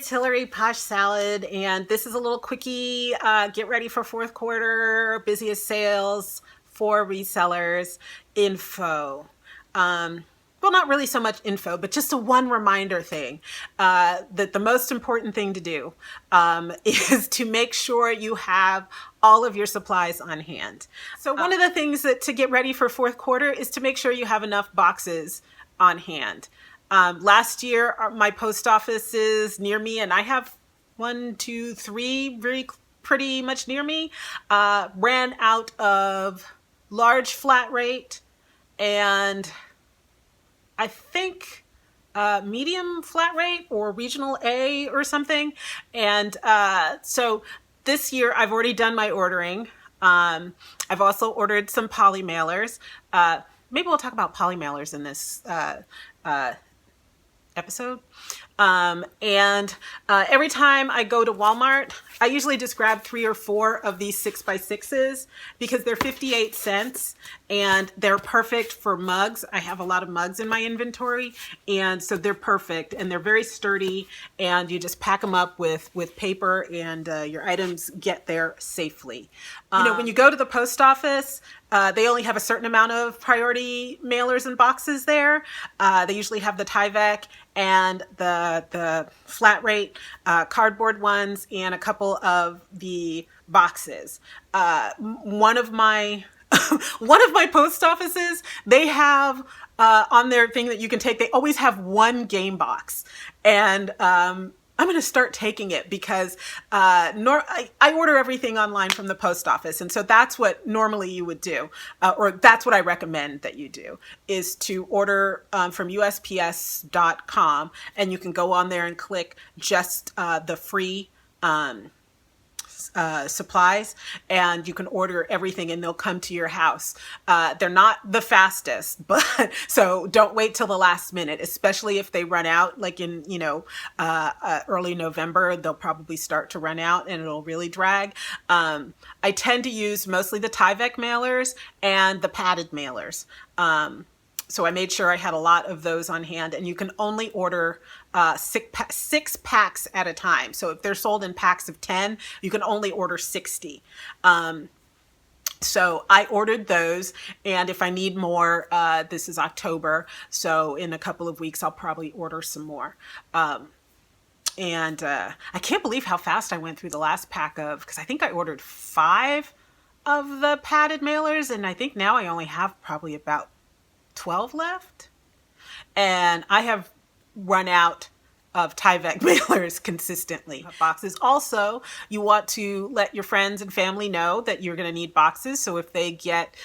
it's Hillary, Posh Salad, and this is a little quickie get ready for fourth quarter, busiest sales for resellers info. Well, not really so much info, but just a one reminder thing that the most important thing to do is to make sure you have all of your supplies on hand. So one of the things that to get ready for fourth quarter is to make sure you have enough boxes on hand. Last year, my post offices near me, and I have 1, 2, 3 pretty much near me, ran out of large flat rate and I think medium flat rate or regional A or something. And so this year I've already done my ordering. I've also ordered some poly mailers. Maybe we'll talk about poly mailers in this episode. Every time I go to Walmart, I usually just grab 3 or 4 of these 6x6s because they're 58 cents and they're perfect for mugs. I have a lot of mugs in my inventory, and so they're perfect and they're very sturdy, and you just pack them up with paper and your items get there safely. When you go to the post office, they only have a certain amount of priority mailers and boxes there. They usually have the Tyvek and the flat rate cardboard ones and a couple of the boxes. One of my post offices, they have on their thing that you can take, they always have one game box. And I'm going to start taking it because I order everything online from the post office. And so that's what normally you would do, or that's what I recommend that you do, is to order from USPS.com. And you can go on there and click just the free supplies, and you can order everything and they'll come to your house. They're not the fastest, but so don't wait till the last minute, especially if they run out like in, early November, they'll probably start to run out and it'll really drag. I tend to use mostly the Tyvek mailers and the padded mailers. So I made sure I had a lot of those on hand, and you can only order 6 packs at a time. So if they're sold in packs of 10, you can only order 60. So I ordered those, and if I need more, this is October, so in a couple of weeks, I'll probably order some more. I can't believe how fast I went through the last pack because I think I ordered 5 of the padded mailers, and I think now I only have probably about 12 left, and I have run out of Tyvek mailers consistently. Boxes. Also, you want to let your friends and family know that you're going to need boxes. So if they get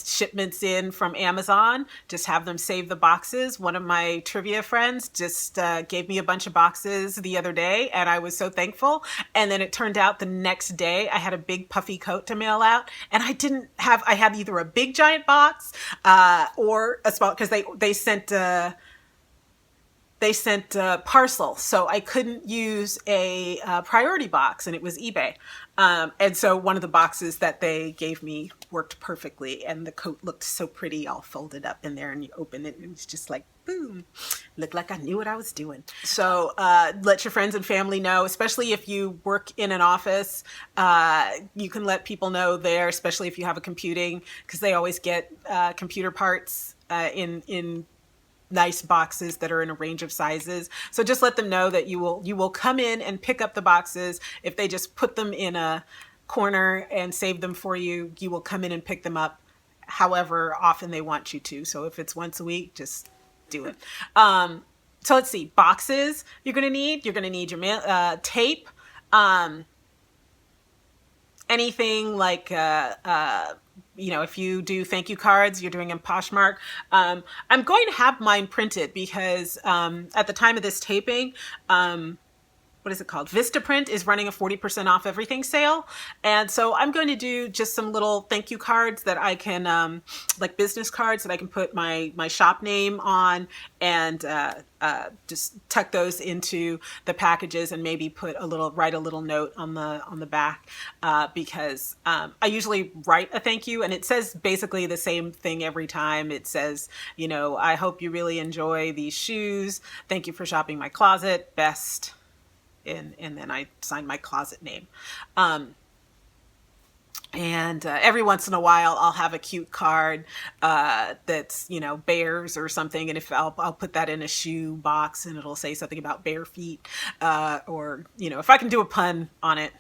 shipments in from Amazon, just have them save the boxes. One of my trivia friends just gave me a bunch of boxes the other day, and I was so thankful. And then it turned out the next day I had a big puffy coat to mail out, and I had either a big giant box or a small, because they sent parcel, so I couldn't use a priority box, and it was eBay. And so one of the boxes that they gave me worked perfectly, and the coat looked so pretty all folded up in there, and you open it and it's just like, boom, looked like I knew what I was doing. So let your friends and family know, especially if you work in an office. You can let people know there, especially if you have a computing, because they always get computer parts in nice boxes that are in a range of sizes. So just let them know that you will come in and pick up the boxes. If they just put them in a corner and save them for you, you will come in and pick them up however often they want you to. So if it's once a week, just do it. So let's see, boxes you're going to need your tape, anything like if you do thank you cards, you're doing in Poshmark. I'm going to have mine printed because at the time of this taping, what is it called? Vistaprint is running a 40% off everything sale. And so I'm going to do just some little thank you cards that I can, like business cards that I can put my shop name on, and just tuck those into the packages and maybe write a little note on the back, because I usually write a thank you, and it says basically the same thing every time. It says, I hope you really enjoy these shoes. Thank you for shopping my closet. Best and then I sign my closet name. And every once in a while, I'll have a cute card that's, you know, bears or something. And if I'll put that in a shoe box and it'll say something about bare feet. Or, you know, if I can do a pun on it,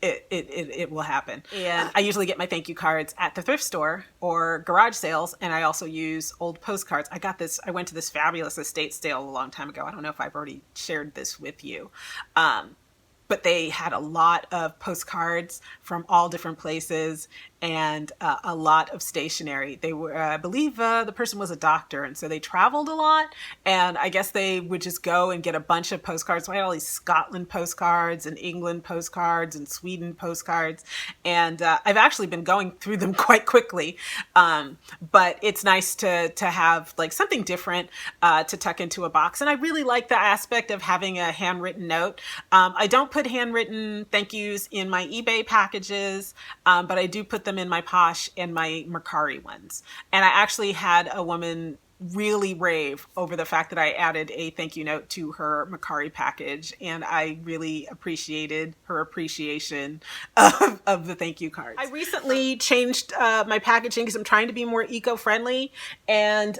it will happen. And I usually get my thank you cards at the thrift store or garage sales. And I also use old postcards. I went to this fabulous estate sale a long time ago. I don't know if I've already shared this with you. But they had a lot of postcards from all different places and a lot of stationery. They were, I believe the person was a doctor, and so they traveled a lot. And I guess they would just go and get a bunch of postcards. So I had all these Scotland postcards and England postcards and Sweden postcards. And I've actually been going through them quite quickly. But it's nice to have like something different to tuck into a box. And I really like the aspect of having a handwritten note. I don't put handwritten thank yous in my eBay packages, but I do put them in my Posh and my Mercari ones. And I actually had a woman really rave over the fact that I added a thank you note to her Mercari package, and I really appreciated her appreciation of the thank you cards. I recently changed my packaging because I'm trying to be more eco-friendly, and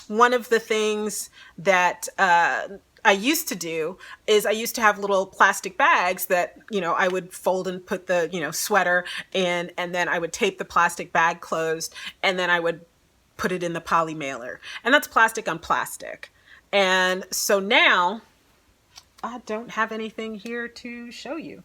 one of the things that I used to do is I used to have little plastic bags that, you know, I would fold and put the, you know, sweater in, and then I would tape the plastic bag closed, and then I would put it in the poly mailer. And that's plastic on plastic. And so now I don't have anything here to show you.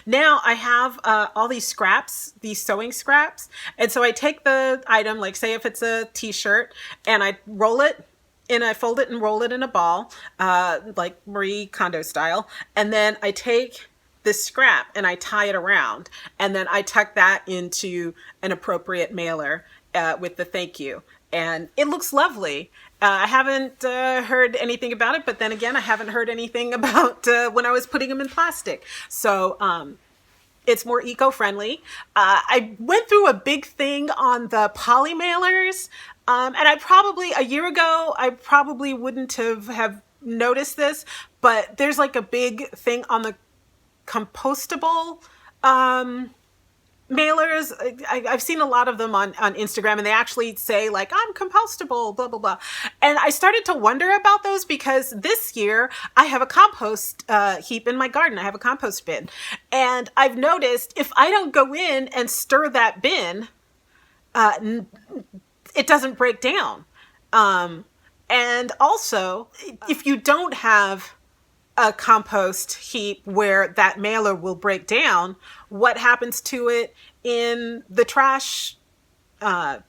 Now I have all these scraps, these sewing scraps. And so I take the item, like say if it's a t-shirt, and I roll it, and I fold it and roll it in a ball, like Marie Kondo style. And then I take this scrap and I tie it around. And then I tuck that into an appropriate mailer with the thank you. And it looks lovely. I haven't heard anything about it, but then again, I haven't heard anything about when I was putting them in plastic. So it's more eco-friendly. I went through a big thing on the poly mailers. And a year ago, I probably wouldn't have noticed this, but there's like a big thing on the compostable mailers. I've seen a lot of them on Instagram, and they actually say like, I'm compostable, blah, blah, blah. And I started to wonder about those because this year I have a compost heap in my garden. I have a compost bin. And I've noticed if I don't go in and stir that bin, it doesn't break down. And also, if you don't have a compost heap where that mailer will break down, what happens to it in the trash? I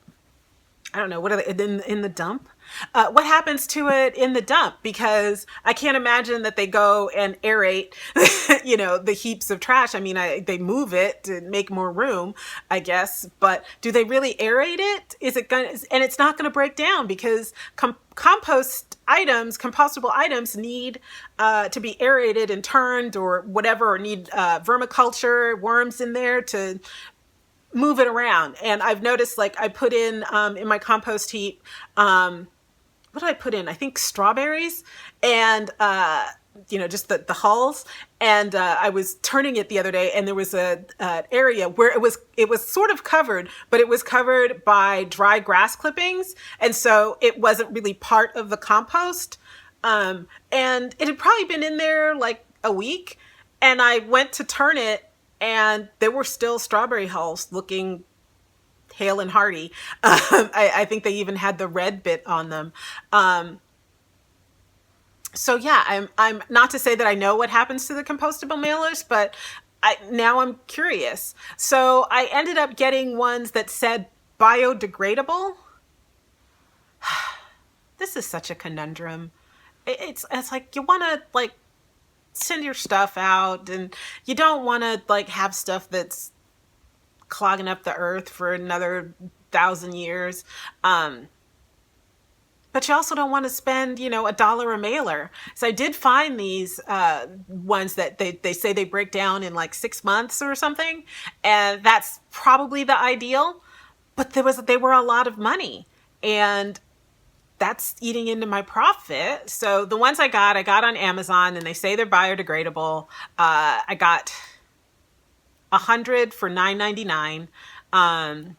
don't know, what are they, in the dump? What happens to it in the dump? Because I can't imagine that they go and aerate, you know, the heaps of trash. I mean, they move it to make more room, I guess, but do they really aerate it? Is it going to, and it's not going to break down because compost items, compostable items need to be aerated and turned or whatever, or need vermiculture, worms in there to move it around. And I've noticed, like, I put in my compost heap, what did I put in? I think strawberries and, you know, just the hulls. And I was turning it the other day, and there was an area where it was sort of covered, but it was covered by dry grass clippings. And so it wasn't really part of the compost. And it had probably been in there like a week. And I went to turn it, and there were still strawberry hulls looking hale and hearty. I think they even had the red bit on them. So yeah, I'm not to say that I know what happens to the compostable mailers, but now I'm curious. So I ended up getting ones that said biodegradable. This is such a conundrum. It's like you want to like send your stuff out, and you don't want to like have stuff that's clogging up the earth for another 1,000 years. But you also don't want to spend, you know, $1 a mailer. So I did find these ones that they say they break down in like 6 months or something. And that's probably the ideal. But they were a lot of money. And that's eating into my profit. So the ones I got on Amazon, and they say they're biodegradable. I got 100 for $9.99.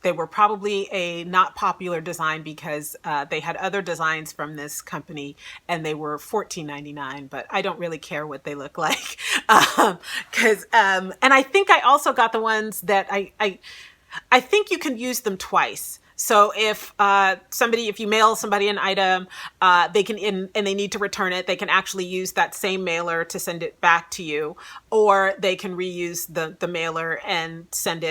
They were probably a not popular design because they had other designs from this company and they were $14.99, but I don't really care what they look like. And I think I also got the ones that I think you can use them twice. So if you mail somebody an item, they can and they need to return it, they can actually use that same mailer to send it back to you, or they can reuse the mailer and send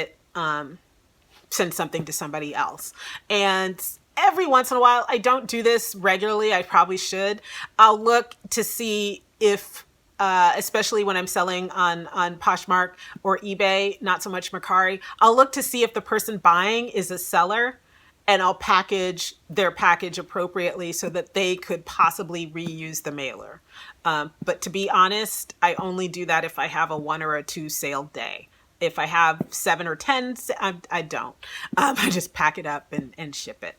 something to somebody else. And every once in a while, I don't do this regularly, I probably should, I'll look to see if especially when I'm selling on Poshmark or eBay, not so much Mercari, I'll look to see if the person buying is a seller, and I'll package their package appropriately so that they could possibly reuse the mailer. But to be honest, I only do that if I have a 1 or a 2 sale day. If I have 7 or 10, I don't. I just pack it up and ship it.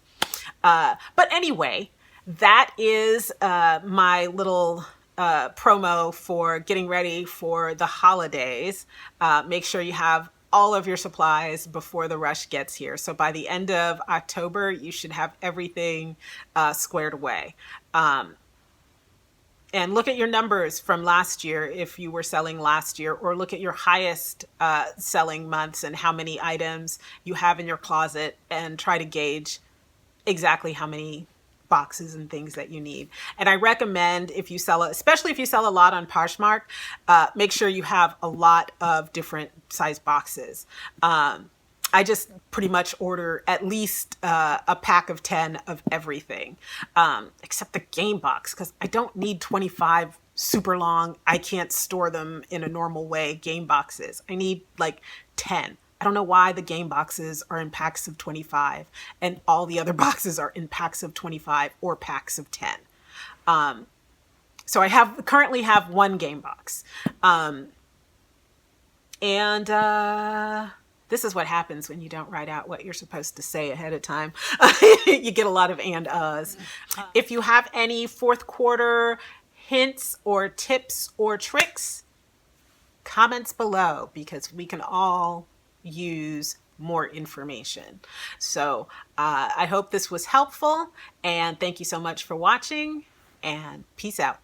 But anyway, that is my little promo for getting ready for the holidays. Make sure you have all of your supplies before the rush gets here. So by the end of October, you should have everything squared away. And look at your numbers from last year if you were selling last year, or look at your highest selling months and how many items you have in your closet, and try to gauge exactly how many boxes and things that you need. And I recommend, if you sell, especially if you sell a lot on Poshmark, make sure you have a lot of different size boxes. I just pretty much order at least a pack of 10 of everything, except the game box, because I don't need 25 super long, I can't store them in a normal way game boxes. I need like 10. I don't know why the game boxes are in packs of 25 and all the other boxes are in packs of 25 or packs of 10. So I currently have 1 game box. This is what happens when you don't write out what you're supposed to say ahead of time. You get a lot of and uhs. If you have any fourth quarter hints or tips or tricks, comments below, because we can all use more information. So I hope this was helpful, and thank you so much for watching, and peace out.